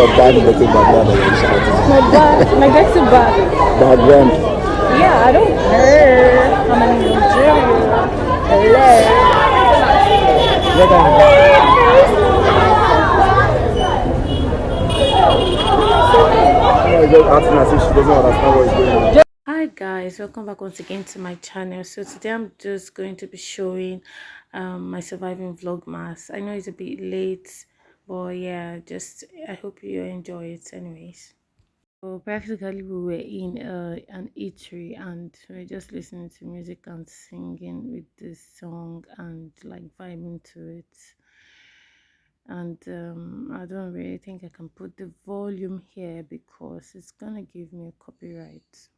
your bad little background that you're shouting. My dirty Background. Yeah, I don't care. I'm in Nigeria. Acting as if she doesn't understand what is going on. Hi guys, welcome back once again to my channel. So today I'm just going to be showing my surviving vlogmas. I know it's a bit late, but yeah, just I hope you enjoy it anyways. So practically we were in an eatery and we are just listening to music and singing with this song and like vibing to it. And I don't really think I can put the volume here because it's gonna give me a copyright.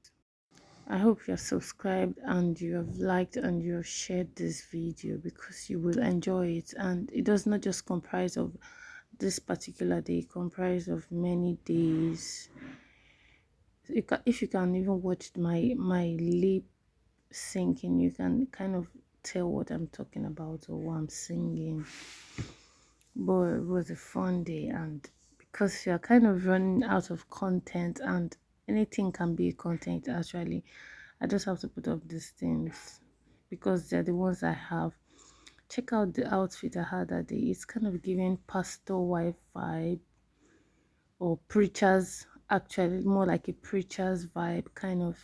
I hope you're subscribed and you have liked and you have shared this video because you will enjoy it. And it does not just comprise of this particular day, it comprises of many days. If you can even watch my lip syncing, you can kind of tell what I'm talking about or what I'm singing. But it was a fun day, and because you're kind of running out of content and anything can be content actually, I just have to put up these things because they're the ones I have. Check out the outfit I had that day. It's kind of giving pastor wife vibe or preachers, actually more like a preacher's vibe kind of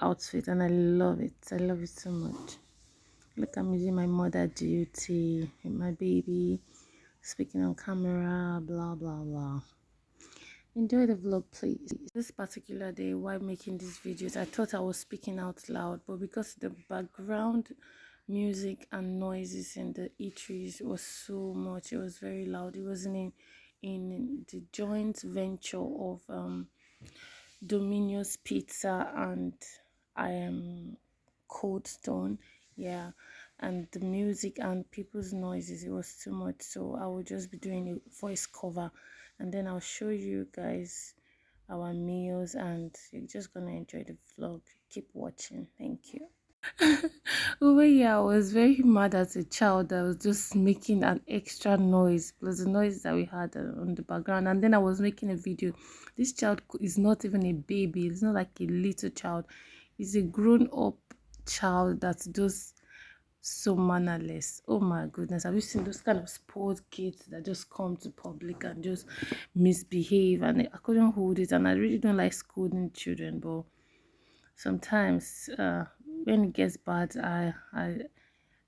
outfit, and I love it. I love it so much. Look, I'm using my mother duty with my baby, speaking on camera, blah blah blah. Enjoy the vlog, please. This particular day while making these videos, I thought I was speaking out loud, but because the background music and noises in the eateries was so much, it was very loud. It was in the joint venture of Domino's Pizza and I am Cold Stone, yeah. And the music and people's noises, it was too much, so I will just be doing a voice cover and then I'll show you guys our meals and you're just gonna enjoy the vlog. Keep watching. Thank you. Over here, I was very mad as a child. I was just making an extra noise plus the noise that we had on the background, and then I was making a video. This child is not even a baby, it's not like a little child, he's a grown-up child that's just so mannerless. Oh my goodness, have you seen those kind of spoiled kids that just come to public and just misbehave? And I couldn't hold it, and I really don't like scolding children, but sometimes when it gets bad, I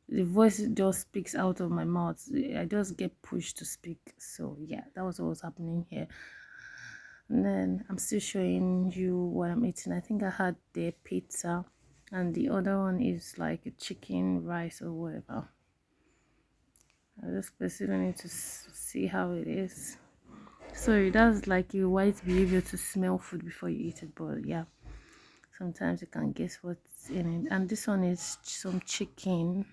the voice just speaks out of my mouth. I just get pushed to speak. So yeah, that was what was happening here. And then I'm still showing you what I'm eating. I think I had the pizza and the other one is like a chicken rice or whatever. I just basically need to see how it is. Sorry, that's like a white behavior to smell food before you eat it, but yeah, sometimes you can guess what's in it. And this one is some chicken.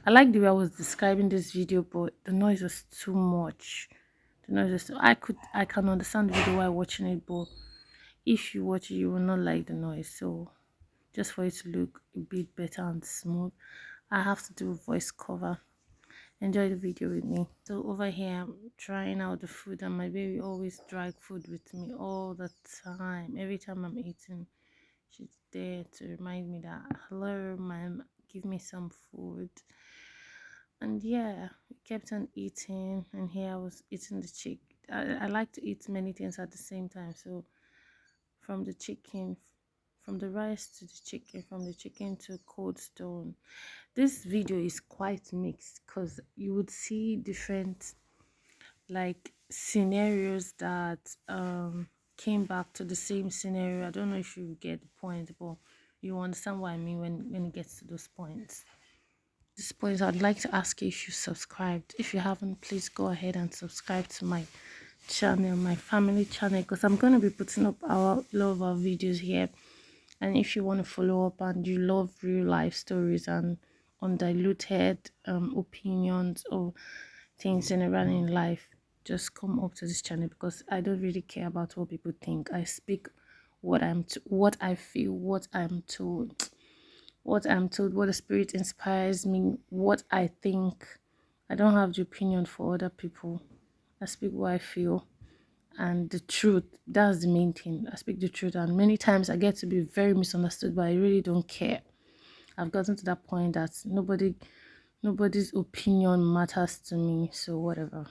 I like the way I was describing this video, but the noise was too much. The noise was I can understand the video while watching it, but if you watch it, you will not like the noise. So just for it to look a bit better and smooth, I have to do a voice cover. Enjoy the video with me. So over here I'm trying out the food, and my baby always drag food with me all the time. Every time I'm eating, she's there to remind me that, hello mom, give me some food. And yeah, we kept on eating, and here I was eating the chicken. I like to eat many things at the same time, so from the chicken, from the rice to the chicken, from the chicken to Cold Stone. This video is quite mixed because you would see different like scenarios that came back to the same scenario. I don't know if you get the point, but you understand what I mean when it gets to those points. At this point, I'd like to ask you if you subscribed. If you haven't, please go ahead and subscribe to my channel, my family channel, because I'm going to be putting up a lot of our videos here. And if you want to follow up and you love real life stories and undiluted opinions or things generally in life, just come up to this channel, because I don't really care about what people think. I speak what what I feel, what I'm told, what the spirit inspires me, what I think. I don't have the opinion for other people. I speak what I feel. and the truth. That's the main thing. I speak the truth, and many times I get to be very misunderstood, but I really don't care. I've gotten to that point that nobody's opinion matters to me, so whatever.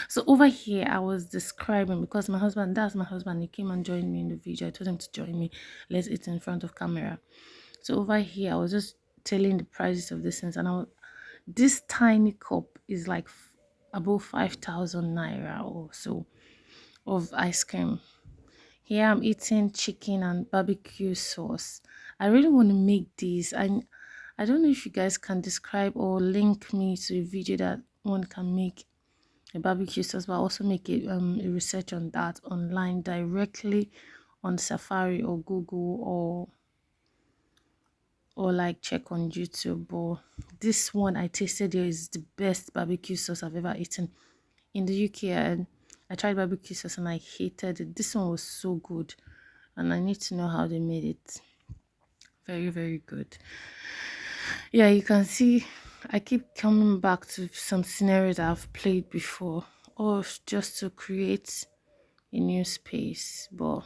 So over here I was describing, because that's my husband, he came and joined me in the video. I told him to join me, let's eat in front of camera. So over here I was just telling the prices of this things, and this tiny cup is like above 5,000 naira or so of ice cream. Here I'm eating chicken and barbecue sauce. I really want to make these. I don't know if you guys can describe or link me to a video that one can make a barbecue sauce, but also make a research on that online directly on Safari or Google, or like check on YouTube. But this one I tasted here is the best barbecue sauce I've ever eaten in the UK. And I tried barbecue sauce and I hated it. This one was so good, and I need to know how they made it. Very, very good. Yeah, you can see I keep coming back to some scenarios I've played before, or just to create a new space. But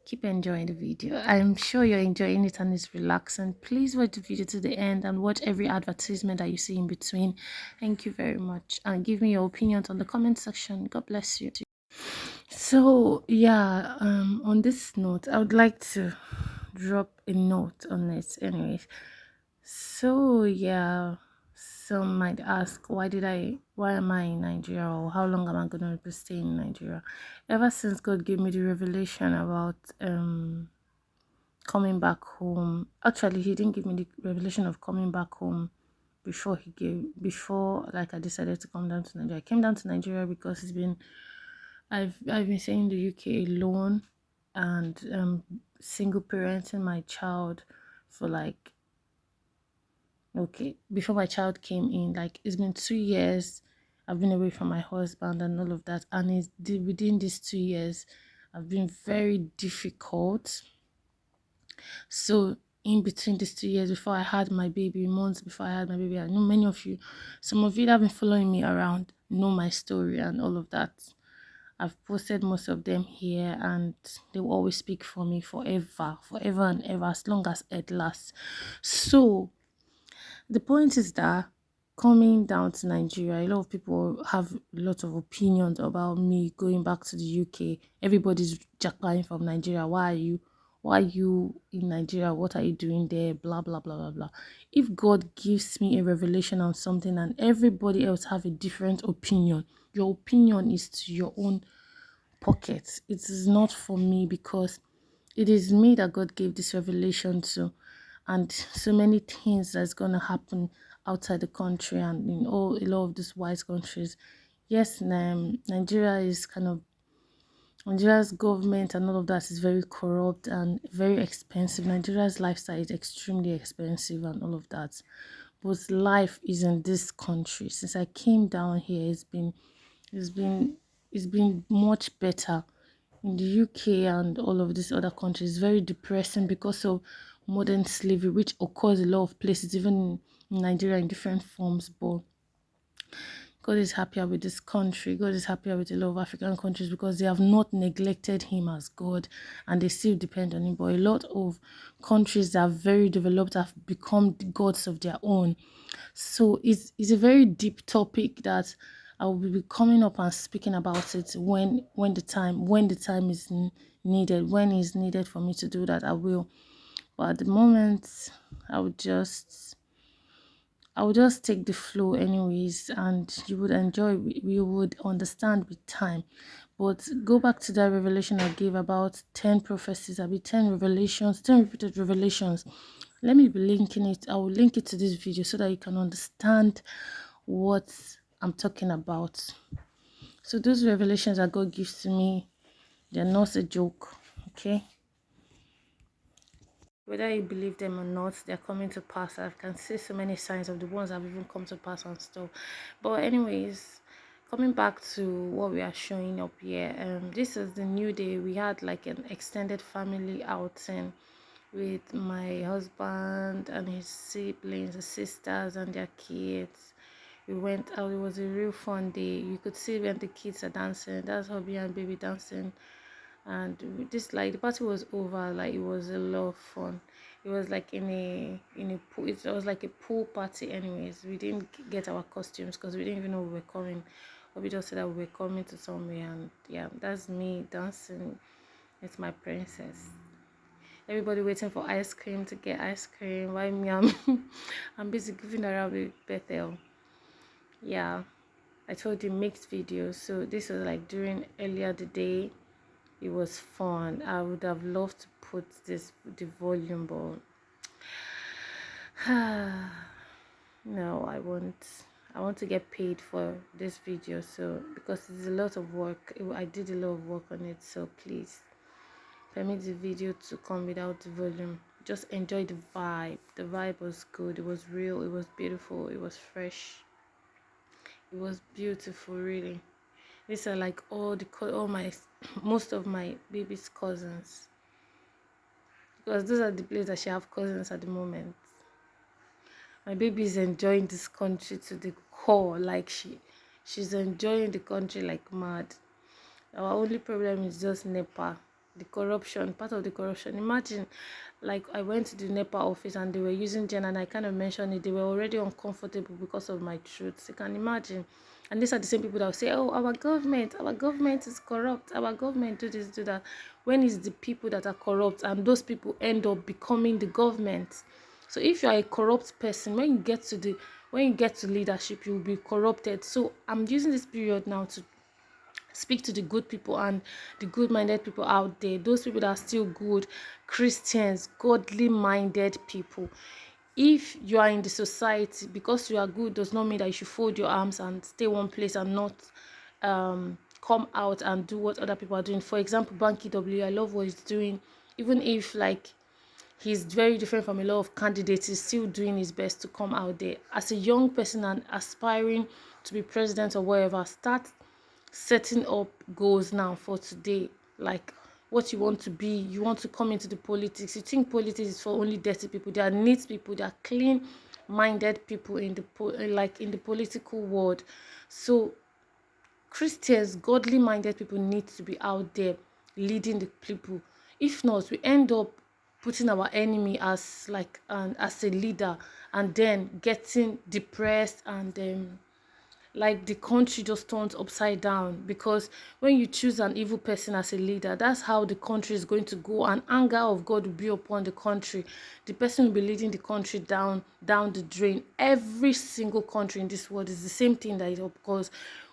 keep enjoying the video. I'm sure you're enjoying it and it's relaxing. Please watch the video to the end and watch every advertisement that you see in between. Thank you very much, and give me your opinions on the comment section. God bless you. So yeah, on this note, I would like to drop a note on it. Anyways, so yeah, some might ask, why am I in Nigeria, or how long am I gonna be staying in Nigeria? Ever since God gave me the revelation about coming back home. Actually, He didn't give me the revelation of coming back home before like I decided to come down to Nigeria. I came down to Nigeria because I've been staying in the UK alone, and single parenting my child for like, okay, before my child came in. Like, it's been 2 years I've been away from my husband and all of that, and within these 2 years I've been very difficult. So in between these 2 years, before I had my baby, months before I had my baby, I know many of you, some of you that have been following me around know my story and all of that. I've posted most of them here, and they will always speak for me forever and ever, as long as it lasts. So the point is that coming down to Nigeria, a lot of people have a lot of opinions about me going back to the UK. Everybody's jackpotting from Nigeria. Why are you in Nigeria? What are you doing there? Blah blah blah blah blah. If God gives me a revelation on something and everybody else have a different opinion, your opinion is to your own pocket. It is not for me, because it is me that God gave this revelation to, and so many things that's gonna happen outside the country and in all a lot of these white countries. Yes, Nigeria's government and all of that is very corrupt and very expensive. Nigeria's lifestyle is extremely expensive and all of that. But life is in this country. Since I came down here, it's been it's been much better. In the UK and all of these other countries, very depressing because of modern slavery, which occurs a lot of places, even in Nigeria, in different forms. But God is happier with this country. God is happier with a lot of African countries, because they have not neglected Him as God, and they still depend on Him. But a lot of countries that are very developed have become the gods of their own. So it's a very deep topic that I will be coming up and speaking about it when the time is needed. When is needed for me to do that, I will. But at the moment, I would just I would just take the flow anyways, and you would enjoy, you would understand with time. But go back to that revelation I gave about 10 prophecies, I'll be 10 revelations, 10 repeated revelations. Let me be linking it. I will link it to this video so that you can understand what I'm talking about. So those revelations that God gives to me, they're not a joke, okay? Whether you believe them or not, they're coming to pass. I can see so many signs of the ones that have even come to pass and stuff. But anyways, coming back to what we are showing up here, this is the new day. We had like an extended family outing with my husband and his siblings, his sisters and their kids. We went out. It was a real fun day. You could see when the kids are dancing. That's hubby and baby dancing. And this, like, the party was over. Like, it was a lot of fun. It was like in a pool. It was like a pool party. Anyways, we didn't get our costumes because we didn't even know we were coming. But we just said that we were coming to somewhere, and yeah, that's me dancing. It's my princess. Everybody waiting for ice cream to get ice cream. Why me? I'm busy goofing around with Bethel. Yeah, I told you mixed videos. So this was like during earlier the day. It was fun. I would have loved to put the volume, but no, I won't. I want to get paid for this video, so because it's a lot of work. I did a lot of work on it, so please permit the video to come without the volume. Just enjoy the vibe. The vibe was good. It was real. It was beautiful. It was fresh. It was beautiful, really. These are like all my most of my baby's cousins, because those are the places that she have cousins at the moment. My baby is enjoying this country to the core. Like she's enjoying the country like mad. Our only problem is just NEPA, the corruption, part of the corruption. Imagine, like, I went to the NEPA office and they were using Jen, and I kind of mentioned it. They were already uncomfortable because of my truth. You can imagine. And these are the same people that will say, oh, our government is corrupt. Our government do this, do that. When it's the people that are corrupt and those people end up becoming the government. So if you are a corrupt person, when you get to leadership, you will be corrupted. So I'm using this period now to speak to the good people and the good-minded people out there, those people that are still good Christians, godly minded people. If you are in the society, because you are good does not mean that you should fold your arms and stay one place and not come out and do what other people are doing. For example, Banky W, I love what he's doing. Even if, like, he's very different from a lot of candidates, he's still doing his best to come out there as a young person and aspiring to be president or whatever. Start setting up goals now for today, like what you want to be. You want to come into the politics. You think politics is for only dirty people. There are neat people, there are clean minded people in the political world. So Christians, godly minded people need to be out there leading the people. If not, we end up putting our enemy as as a leader, and then getting depressed, and like the country just turns upside down. Because when you choose an evil person as a leader, that's how the country is going to go, and anger of God will be upon the country. The person will be leading the country down the drain. Every single country in this world is the same thing that is up. Because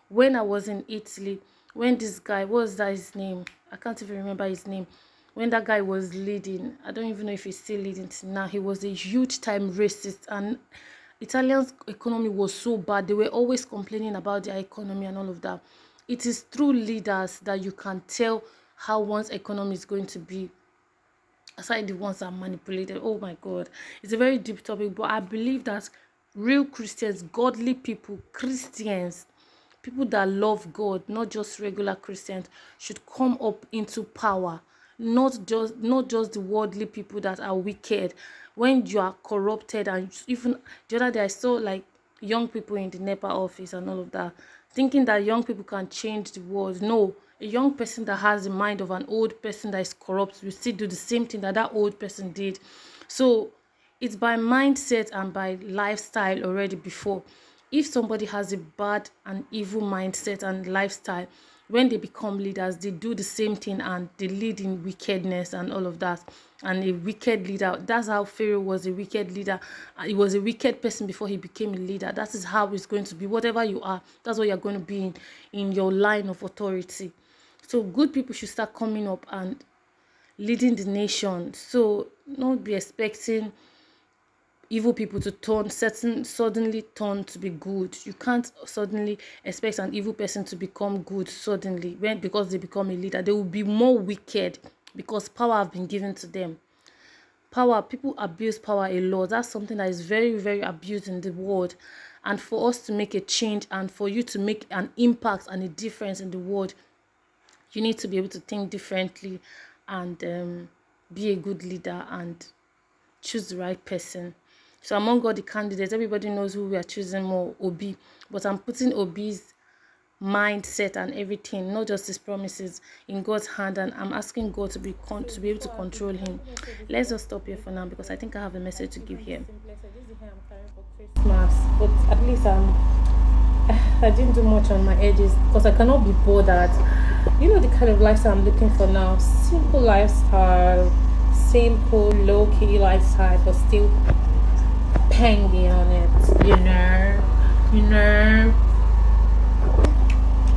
when I was in Italy, when this guy, what was that his name, I can't even remember his name, when that guy was leading, I don't even know if he's still leading now. He was a huge time racist, and Italians' economy was so bad. They were always complaining about their economy and all of that. It is through leaders that you can tell how one's economy is going to be, aside the ones that are manipulated. Oh my God, it's a very deep topic, but I believe that real Christians, godly people, Christians, people that love God, not just regular Christians, should come up into power. Not just the worldly people that are wicked. When you are corrupted, and even the other day I saw like young people in the NEPA office and all of that, thinking that young people can change the world. No, a young person that has the mind of an old person that is corrupt will still do the same thing that old person did. So it's by mindset and by lifestyle already before. If somebody has a bad and evil mindset and lifestyle, when they become leaders, they do the same thing and they lead in wickedness and all of that. And a wicked leader, that's how Pharaoh was a wicked leader. He was a wicked person before he became a leader. That is how it's going to be. Whatever you are, that's what you're going to be in your line of authority. So good people should start coming up and leading the nation. So don't be expecting evil people to suddenly turn to be good. You can't suddenly expect an evil person to become good suddenly because they become a leader. They will be more wicked because power have been given to them. Power, people abuse power a lot. That's something that is very, very abused in the world. And for us to make a change and for you to make an impact and a difference in the world, you need to be able to think differently and be a good leader and choose the right person. So among all the candidates, everybody knows who we are choosing more, Obi. But I'm putting Obi's mindset and everything, not just his promises, in God's hand, and I'm asking God to be able to control him. Let's just stop here for now because I think I have a message to give here. Christmas, but at least I didn't do much on my edges because I cannot be bothered. You know the kind of lifestyle I'm looking for now. Simple lifestyle, simple low-key lifestyle, but still pengy on it. You know.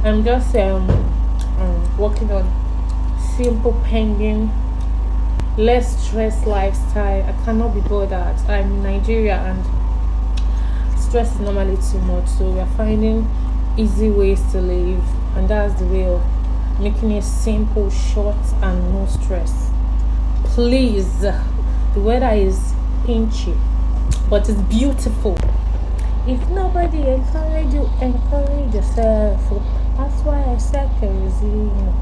I'm just working on simple penguin, less stress lifestyle. I cannot be bothered. I'm in Nigeria and stress is normally too much, so we are finding easy ways to live, and that's the way of making it simple, short, and no stress. Please, the weather is pinchy, but it's beautiful. If nobody encourage you, encourage yourself. That's why I said kerosene.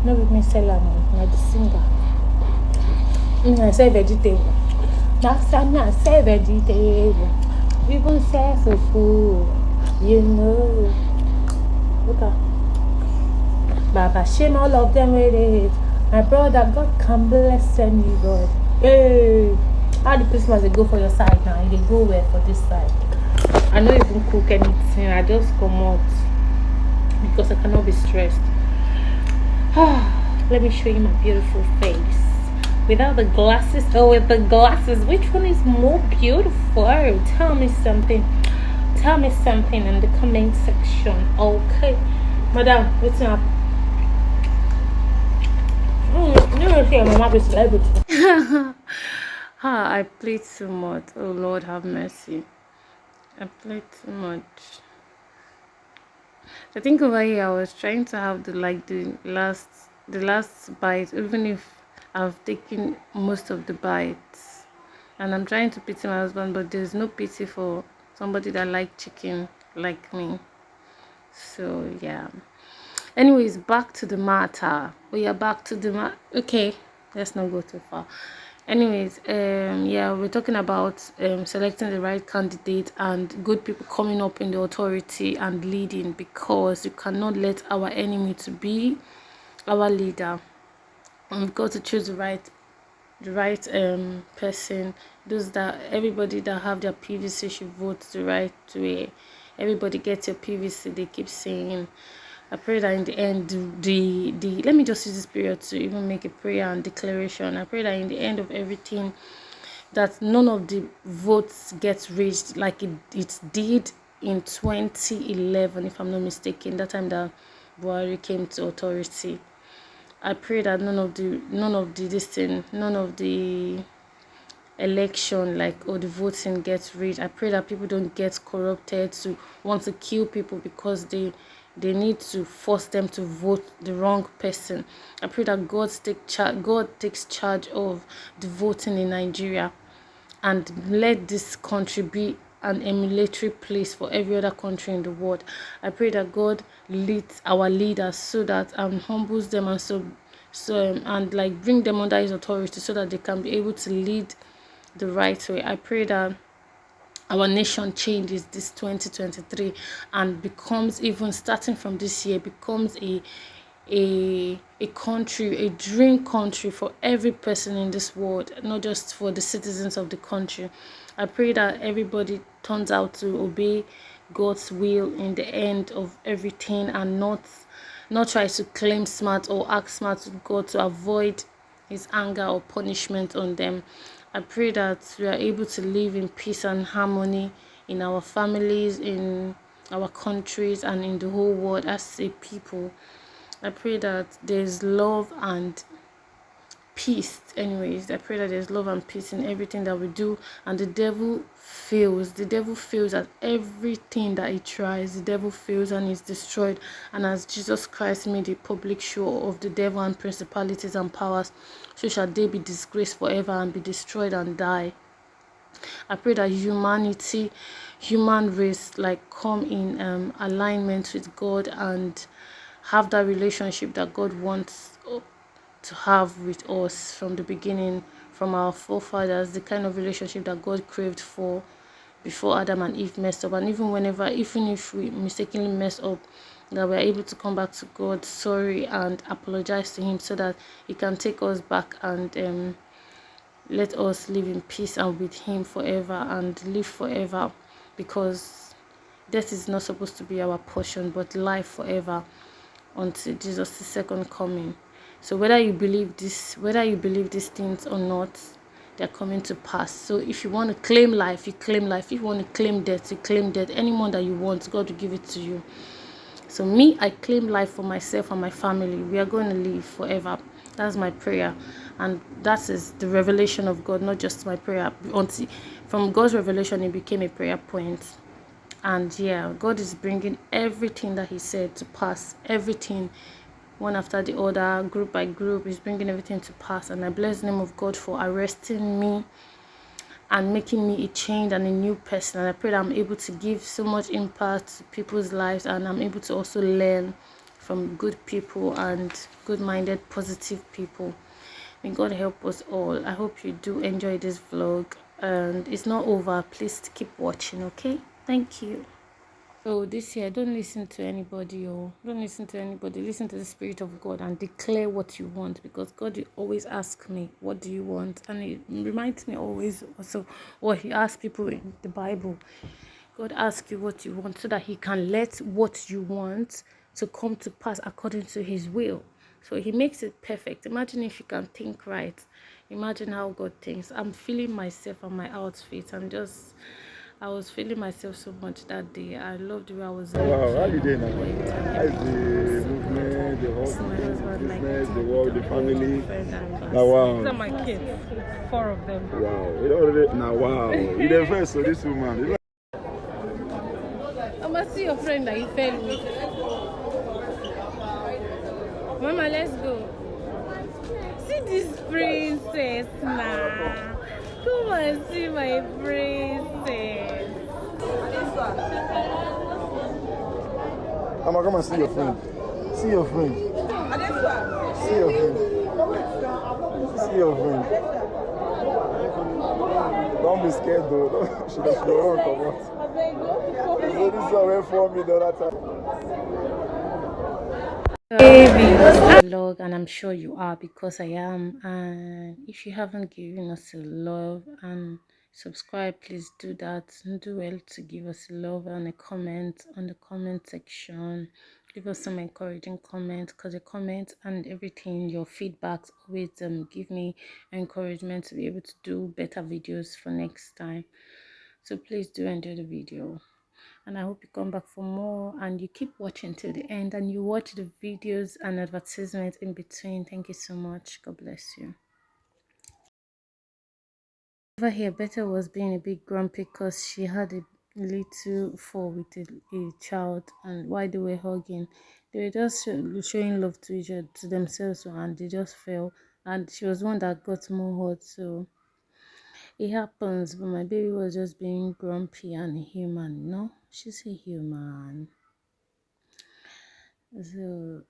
No, with me Selamo, not the singer. I say vegetable. That's time I say vegetable. Even say fufu. You know. Okay. Baba, shame all of them with it. My brother, God can bless anybody. Hey. How the Christmas they go for your side now? They go where for this side? I don't even cook anything. I just come out because I cannot be stressed. Let me show you my beautiful face without the glasses or with the glasses. Which one is more beautiful? Tell me something. Tell me something in the comment section. Okay, madam, what's up? I played too much. Oh Lord, have mercy. I played too much. I think over here I was trying to have the last bite, even if I've taken most of the bites. And I'm trying to pity my husband, but there's no pity for somebody that like chicken like me. So yeah. Anyways, back to the matter. We are back to the okay, let's not go too far. Anyways, yeah, we're talking about selecting the right candidate and good people coming up in the authority and leading, because you cannot let our enemy to be our leader. And we've got to choose the right person. Those that everybody that have their PVC should vote the right way. Everybody gets your PVC, they keep saying. I pray that in the end, the let me just use this period to even make a prayer and declaration. I pray that in the end of everything, that none of the votes gets reached like it did in 2011, if I'm not mistaken, that time that Buhari came to authority. I pray that none of the election, like, or the voting gets rigged. I pray that people don't get corrupted to want to kill people because they need to force them to vote the wrong person. I pray that God takes charge of the voting in Nigeria, and let this country be an emulatory place for every other country in the world. I pray that God leads our leaders so that humbles them, and and like bring them under his authority so that they can be able to lead the right way. I pray that our nation changes this 2023 and becomes, even starting from this year, becomes a country, a dream country for every person in this world, not just for the citizens of the country. I pray that everybody turns out to obey God's will in the end of everything, and not try to claim smart or act smart with God to avoid his anger or punishment on them. I pray that we are able to live in peace and harmony in our families, in our countries, and in the whole world as a people. I pray that there's love and peace. Anyways, I pray that there's love and peace in everything that we do, and the devil fails at everything that he tries. The devil fails and is destroyed. And as Jesus Christ made a public show of the devil and principalities and powers, so shall they be disgraced forever and be destroyed and die. I pray that human race, like, come in alignment with God and have that relationship that God wants to have with us from the beginning, from our forefathers, the kind of relationship that God craved for before Adam and Eve messed up. And even if we mistakenly mess up, that we're able to come back to God, sorry, and apologize to Him, so that He can take us back and let us live in peace and with Him forever and live forever, because death is not supposed to be our portion, but life forever until Jesus' second coming. So whether you believe these things or not, they're coming to pass. So if you want to claim life, you claim life. If you want to claim death, you claim death. Any one that you want, God will give it to you. So me, I claim life for myself and my family. We are going to live forever. That's my prayer. And that is the revelation of God, not just my prayer. Until from God's revelation, it became a prayer point. And yeah, God is bringing everything that He said to pass. Everything, one after the other, group by group, He's bringing everything to pass. And I bless the name of God for arresting me and making me a changed and a new person. And I pray that I'm able to give so much impact to people's lives, and I'm able to also learn from good people and good-minded, positive people. May God help us all. I hope you do enjoy this vlog, and it's not over. Please keep watching, okay? Thank you. So this year, don't listen to anybody, or don't listen to anybody. Listen to the Spirit of God and declare what you want, because God will always ask me, what do you want? And it reminds me always also what He asked people in the Bible. God asks you what you want, so that He can let what you want to come to pass according to His will. So He makes it perfect. Imagine if you can think right. Imagine how God thinks. I'm feeling myself and my outfit. I was feeling myself so much that day. I loved the way I was Wow, how you doing now? How is the movement, the whole business, the work, the family? Now, wow. These are my kids, 4 of them. Wow. You already, now, wow. You're the first, so this woman. I must see your friend that you fell with. Mama, let's go. See this princess now. Come and see my princess. Mama, come and see your friend. See your friend. See your friend. See your friend. Don't be scared though. She doesn't run, come out. So this is away from me the other time. Vlog, and I'm sure you are, because I am. And if you haven't given us a love and subscribe, please do that. Do well to give us love and a comment on the comment section. Give us some encouraging comments, because the comments and everything, your feedbacks always give me encouragement to be able to do better videos for next time. So please do enjoy the video, and I hope you come back for more, and you keep watching till the end, and you watch the videos and advertisements in between. Thank you so much. God bless you. Over here, Betty was being a bit grumpy because she had a little fall with a child, and while they were hugging, they were just showing love to each other, to themselves, and they just fell, and she was one that got more hurt. So it happens, but my baby was just being grumpy and human. No, she's a human. So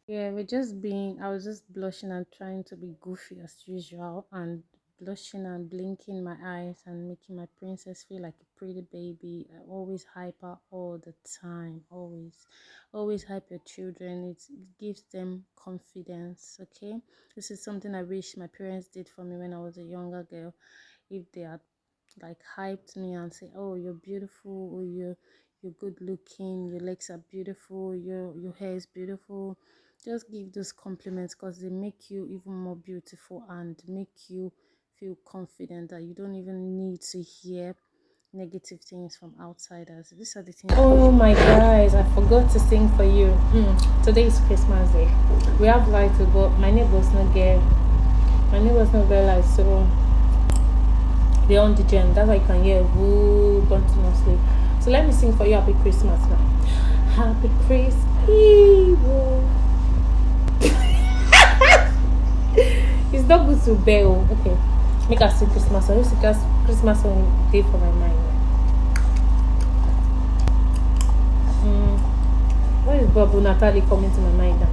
yeah, I was just blushing and trying to be goofy as usual, and blushing and blinking my eyes and making my princess feel like a pretty baby. I always hype her all the time. Always hype your children. It gives them confidence. Okay, this is something I wish my parents did for me when I was a younger girl. If they had like hyped me and say, oh, you're beautiful, or you're good looking, your legs are beautiful, your hair is beautiful, just give those compliments, because they make you even more beautiful and make you feel confident that you don't even need to hear negative things from outsiders. These are the things. Oh my guys, I forgot to sing for you. Today is Christmas Day. We have lights, but my neighbors no get lights, so they're on the gen. That's why you can hear woo continuously. So let me sing for you Happy Christmas now. Happy Christmas. It's not good to bell. Okay, make us sing Christmas song. Just Christmas song day for my mind. What is Babu Natalie coming to my mind now?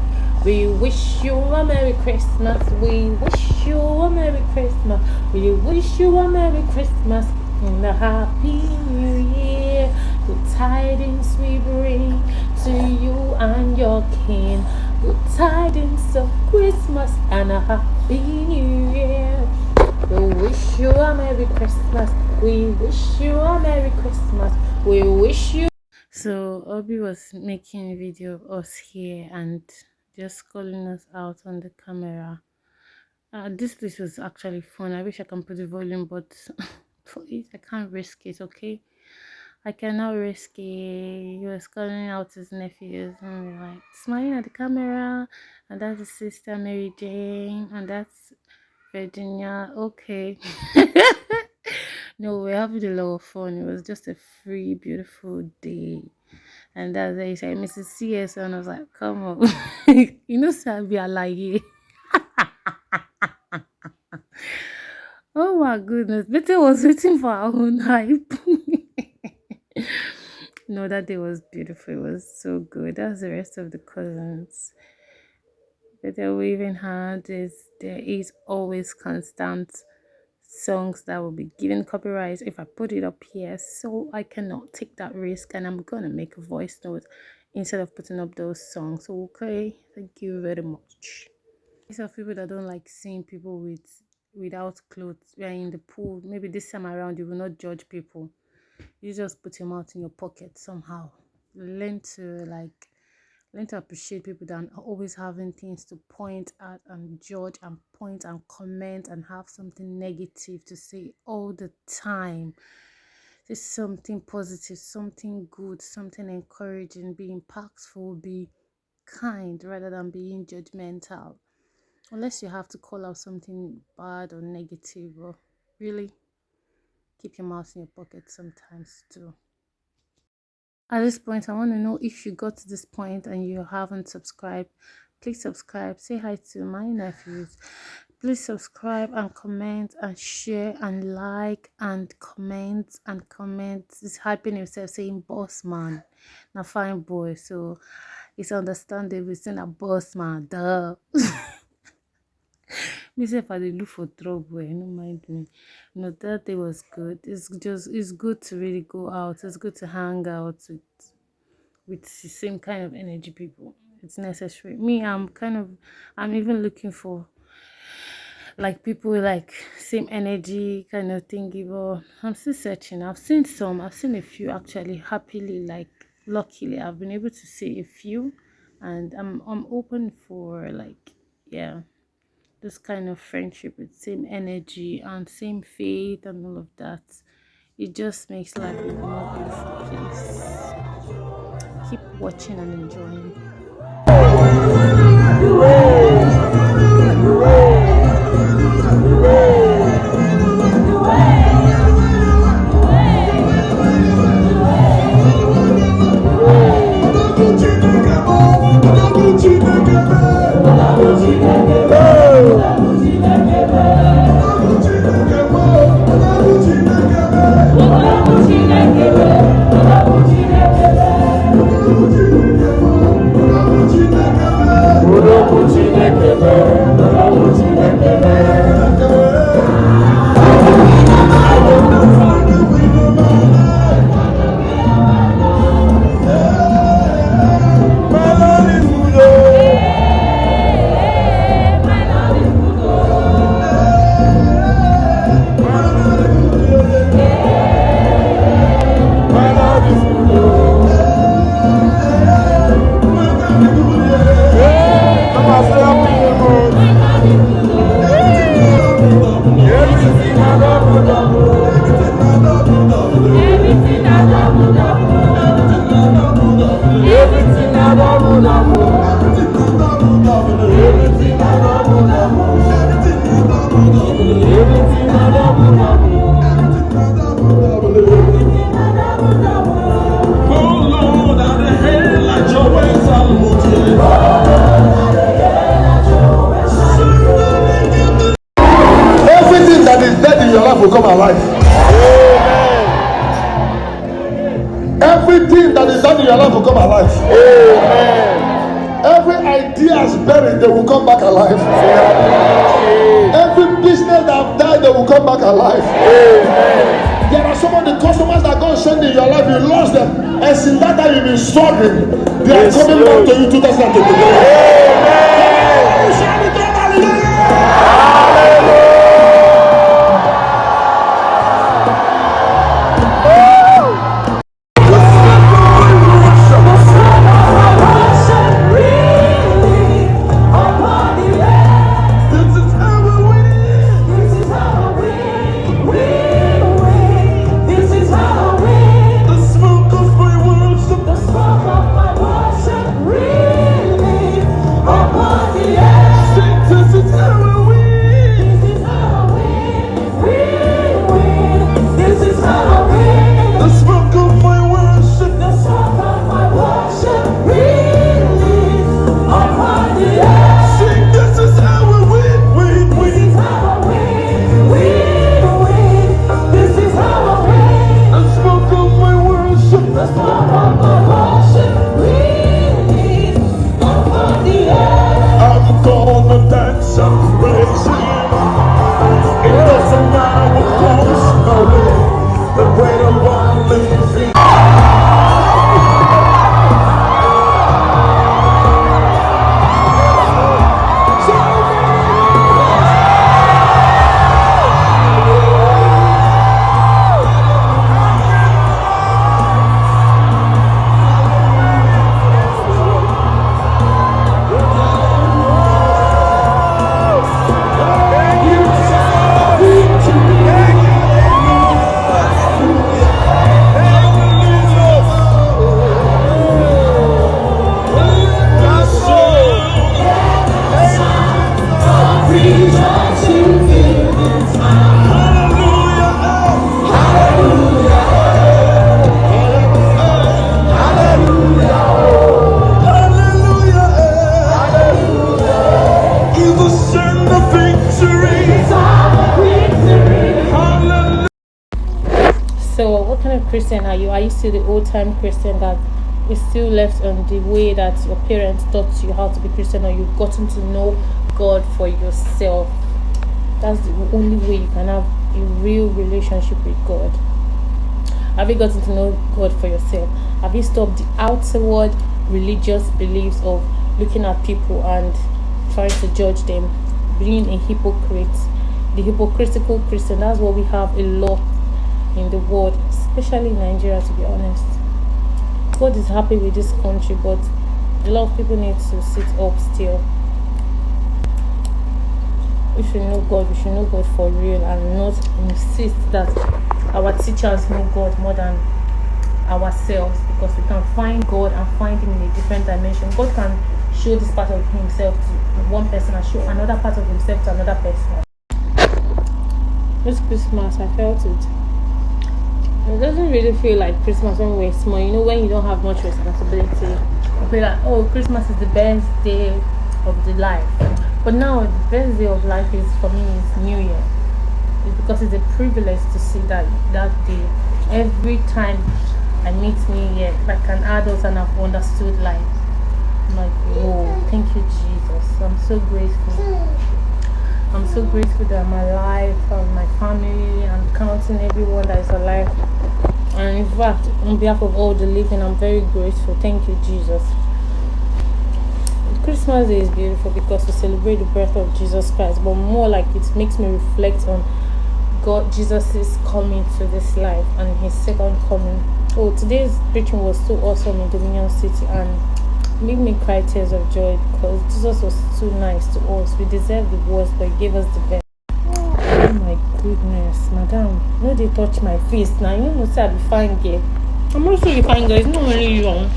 We wish you a Merry Christmas. We wish you a Merry Christmas. We wish you a Merry Christmas and a Happy New Year. Good tidings we bring to you and your kin. Good tidings of Christmas and a Happy New Year. We wish you a Merry Christmas. We wish you a Merry Christmas. We wish you. So Obi was making a video of us here and just calling us out on the camera. This place was actually fun. I wish I can put the volume, but please, I can't risk it, okay? I cannot risk it. He was calling out his nephews and like smiling at the camera, and that's his sister Mary Jane, and that's Virginia. Okay. No, we're having a lot of fun. It was just a free, beautiful day. And that's why he said, Mrs. CS, and I was like, come on. You know, Sabia like oh my goodness. Betty was waiting for our own hype. No, that day was beautiful. It was so good. That's the rest of the cousins. But we even had there is always constant songs that will be given copyright if I put it up here, so I cannot take that risk, and I'm gonna make a voice note instead of putting up those songs. Okay, thank you very much. These are people that don't like seeing people without clothes. We are in the pool. Maybe this time around you will not judge people. You just put your mouth in your pocket somehow. Learn to appreciate people that are always having things to point at and judge and point and comment and have something negative to say all the time. Say something positive, something good, something encouraging, be impactful, be kind rather than being judgmental. Unless you have to call out something bad or negative, or really keep your mouth in your pocket sometimes too. At this point, I want to know if you got to this point and you haven't subscribed. Please subscribe. Say hi to my nephews. Please subscribe and comment and share and like and comment and comment. It's hyping himself saying boss man. Now fine boy. So it's understandable. It's saying a boss man. Duh. Me say if I look for trouble, don't mind me. No, that day was good. It's good to really go out. It's good to hang out with the same kind of energy people. It's necessary. Me, I'm even looking for like people like same energy kind of thingy, but I'm still searching. I've seen a few actually. Luckily I've been able to see a few, and I'm open for this kind of friendship with same energy and same faith and all of that. It just makes life a more beautiful place. Keep watching and enjoying. Will come alive. Amen. Everything that is done in your life will come alive. Amen. Every idea is buried, they will come back alive. Every business that have died, they will come back alive. There are some of the customers that God sent in your life, you lost them. And since that time you've been struggling, they are coming back to you 2023. So, what kind of Christian are you? Are you still the old-time Christian that is still left on the way that your parents taught you how to be Christian, or you've gotten to know God for yourself? That's the only way you can have a real relationship with God. Have you gotten to know God for yourself? Have you stopped the outward religious beliefs of looking at people and trying to judge them, being a hypocrite? The hypocritical Christian, that's what we have a lot in the world, especially in Nigeria, to be honest. God is happy with this country, but a lot of people need to sit up still. We should know God, we should know God for real, and not insist that our teachers know God more than ourselves, because we can find God and find Him in a different dimension. God can show this part of Himself to one person and show another part of Himself to another person. This Christmas, I felt it. It doesn't really feel like Christmas when we're small. You know, when you don't have much responsibility, you feel like, oh, Christmas is the best day of the life. But now, the best day of life is, for me, is New Year. It's because it's a privilege to see that day. Every time I meet New Year, like an adult, and I've understood life. I'm like, whoa, thank you, Jesus. I'm so grateful. I'm so grateful that I'm alive, and my family, and counting everyone that is alive. And in fact, on behalf of all the living, I'm very grateful. Thank you, Jesus. Christmas Day is beautiful because we celebrate the birth of Jesus Christ, but more like it makes me reflect on God, Jesus' coming to this life and His second coming. Oh, today's preaching was so awesome in Dominion City, and made me cry tears of joy because Jesus was too nice to us. We deserve the worst, but He gave us the best. Oh my goodness, madam, no, they touch my face now. You know, say I be fine girl. I'm also a fine girl. It's not only you.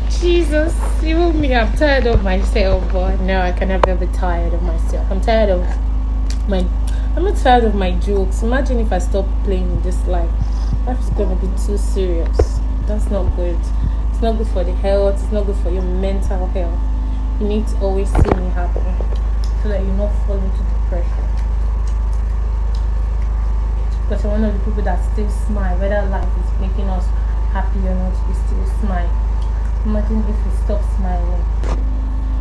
Jesus, even me, I'm tired of myself, but no, I can never be tired of myself. I'm not tired of my jokes. Imagine if I stop playing in this life. Life is gonna be too serious. That's not good. It's not good for the health. It's not good for your mental health. You need to always see me happy so that you not fall into depression. Because you're one of the people that still smile, whether life is making us happy or not, we still smile. Imagine if we stop smiling.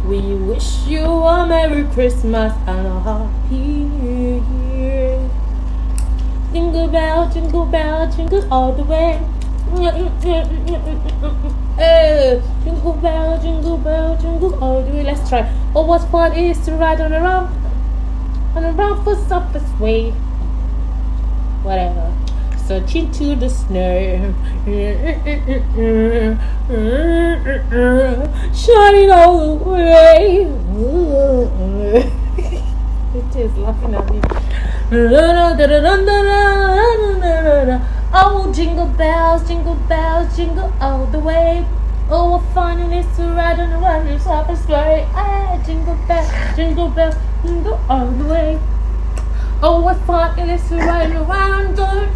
We wish you a Merry Christmas and a Happy New Year. Jingle bell, jingle all the way. Hey, jingle bell, jingle all the way. Let's try. Oh, what fun it is to ride on a round for softest way. Whatever. Searching to the snow, shining all the way. It is laughing at me. Oh, jingle bells, jingle all the way. Oh, what fun it is to ride on the one softest way. Ah, jingle bells, jingle all the way. Oh, what fun it is to ride around the